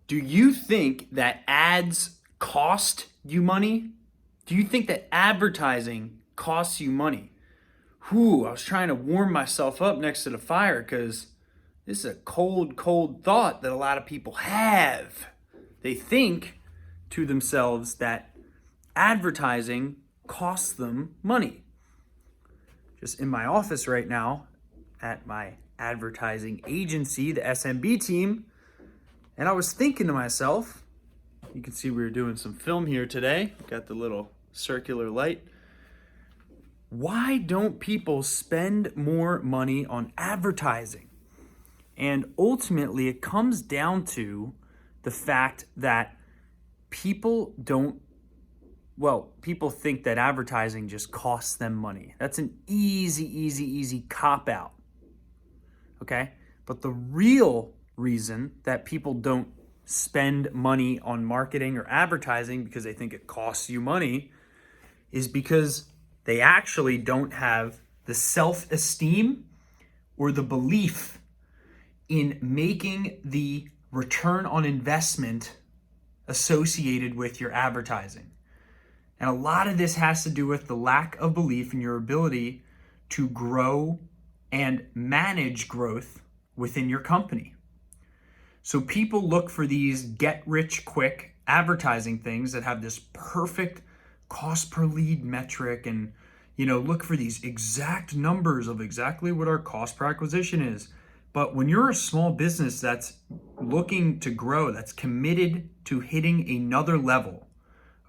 Do you think that ads cost you money? Do you think that advertising costs you money? I was trying to warm myself up next to the fire because this is a cold, cold thought that a lot of people have. They think to themselves that advertising costs them money. Just in my office right now at my advertising agency, the SMB team, and I was thinking to myself, you can see we were doing some film here today. Got the little circular light. Why don't people spend more money on advertising? And ultimately, it comes down to the fact that people think that advertising just costs them money. That's an easy cop out. Okay? But the real reason that people don't spend money on marketing or advertising because they think it costs you money is because they actually don't have the self-esteem or the belief in making the return on investment associated with your advertising. And a lot of this has to do with the lack of belief in your ability to grow and manage growth within your company. So people look for these get-rich-quick advertising things that have this perfect cost per lead metric and, look for these exact numbers of exactly what our cost per acquisition is. But when you're a small business that's looking to grow, that's committed to hitting another level,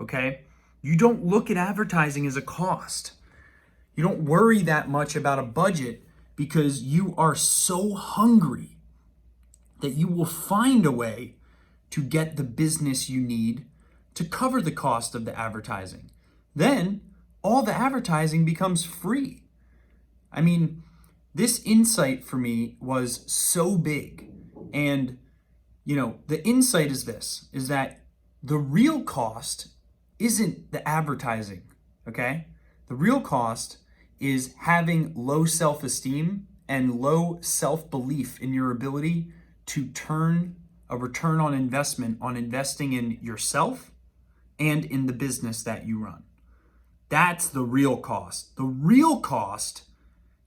okay, you don't look at advertising as a cost. You don't worry that much about a budget because you are so hungry that you will find a way to get the business you need to cover the cost of the advertising. Then all the advertising becomes free. I mean, this insight for me was so big. And, the insight is this, is that the real cost isn't the advertising, okay? The real cost is having low self-esteem and low self-belief in your ability to turn a return on investment on investing in yourself and in the business that you run. That's the real cost. The real cost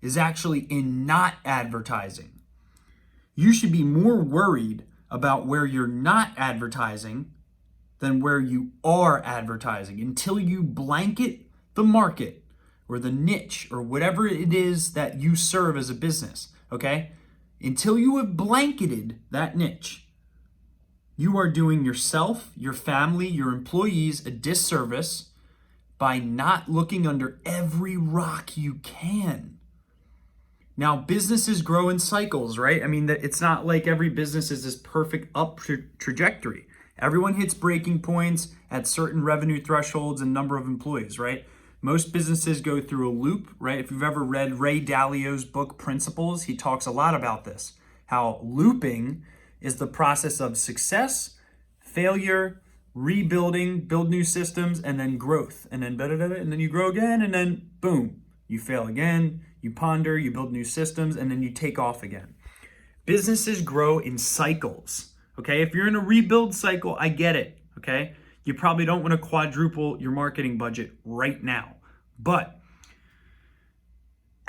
is actually in not advertising. You should be more worried about where you're not advertising than where you are advertising until you blanket the market or the niche or whatever it is that you serve as a business, okay? Until you have blanketed that niche, you are doing yourself, your family, your employees a disservice by not looking under every rock you can. Now, businesses grow in cycles, right? I mean, it's not like every business is this perfect up trajectory. Everyone hits breaking points at certain revenue thresholds and number of employees, right? Most businesses go through a loop, right? If you've ever read Ray Dalio's book, Principles, he talks a lot about this, how looping is the process of success, failure, rebuilding, build new systems, and then growth. And then and then you grow again, and then boom, you fail again, you ponder, you build new systems, and then you take off again. Businesses grow in cycles, okay? If you're in a rebuild cycle, I get it, okay? You probably don't want to quadruple your marketing budget right now. But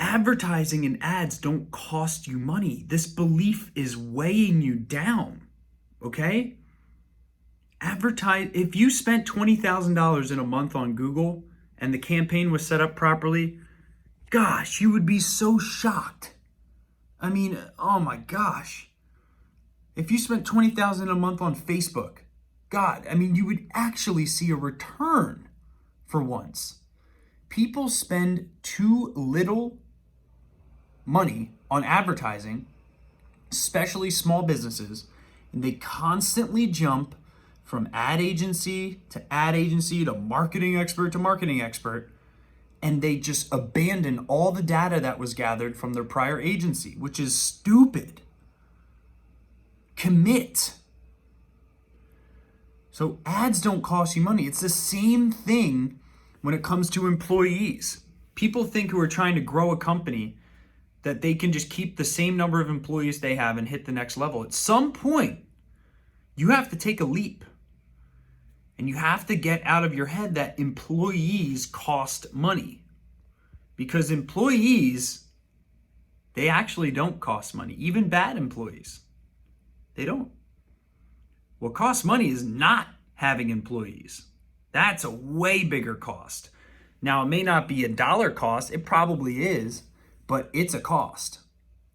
advertising and ads don't cost you money. This belief is weighing you down, okay? If you spent $20,000 in a month on Google and the campaign was set up properly, gosh, you would be so shocked. I mean, oh my gosh. If you spent $20,000 a month on Facebook, God, I mean, you would actually see a return for once. People spend too little money on advertising, especially small businesses, and they constantly jump from ad agency to marketing expert, and they just abandon all the data that was gathered from their prior agency, which is stupid. Commit. So ads don't cost you money. It's the same thing when it comes to employees. People think who are trying to grow a company that they can just keep the same number of employees they have and hit the next level. At some point, You have to take a leap. And you have to get out of your head that employees cost money. Because employees, they actually don't cost money. Even bad employees, they don't. What costs money is not having employees. That's a way bigger cost. Now, it may not be a dollar cost. It probably is, but it's a cost.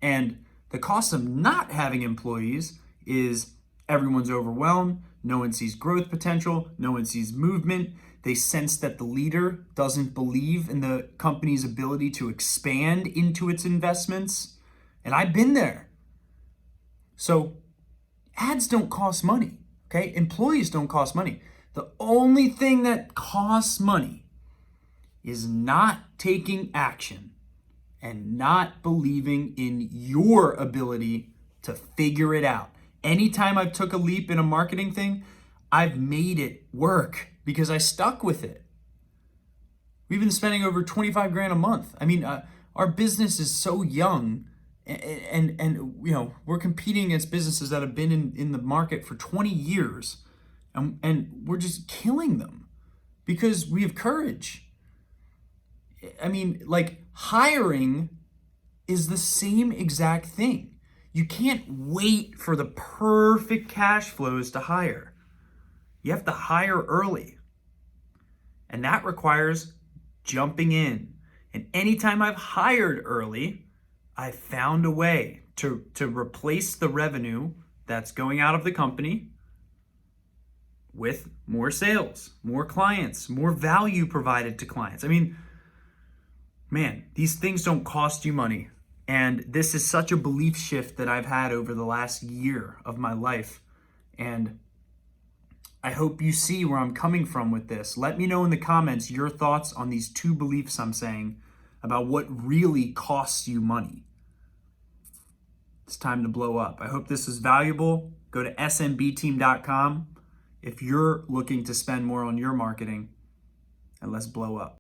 And the cost of not having employees is everyone's overwhelmed. No one sees growth potential. No one sees movement. They sense that the leader doesn't believe in the company's ability to expand into its investments. And I've been there. So ads don't cost money, okay? Employees don't cost money. The only thing that costs money is not taking action and not believing in your ability to figure it out. Anytime I've took a leap in a marketing thing, I've made it work because I stuck with it. We've been spending over 25 grand a month. I mean, our business is so young, and you know, we're competing against businesses that have been in the market for 20 years, and we're just killing them because we have courage. I mean, like, hiring is the same exact thing. You can't wait for the perfect cash flows to hire. You have to hire early. And that requires jumping in. And anytime I've hired early, I've found a way to replace the revenue that's going out of the company with more sales, more clients, more value provided to clients. I mean, man, these things don't cost you money. And this is such a belief shift that I've had over the last year of my life. And I hope you see where I'm coming from with this. Let me know in the comments your thoughts on these two beliefs I'm saying about what really costs you money. It's time to blow up. I hope this is valuable. Go to smbteam.com if you're looking to spend more on your marketing, and let's blow up.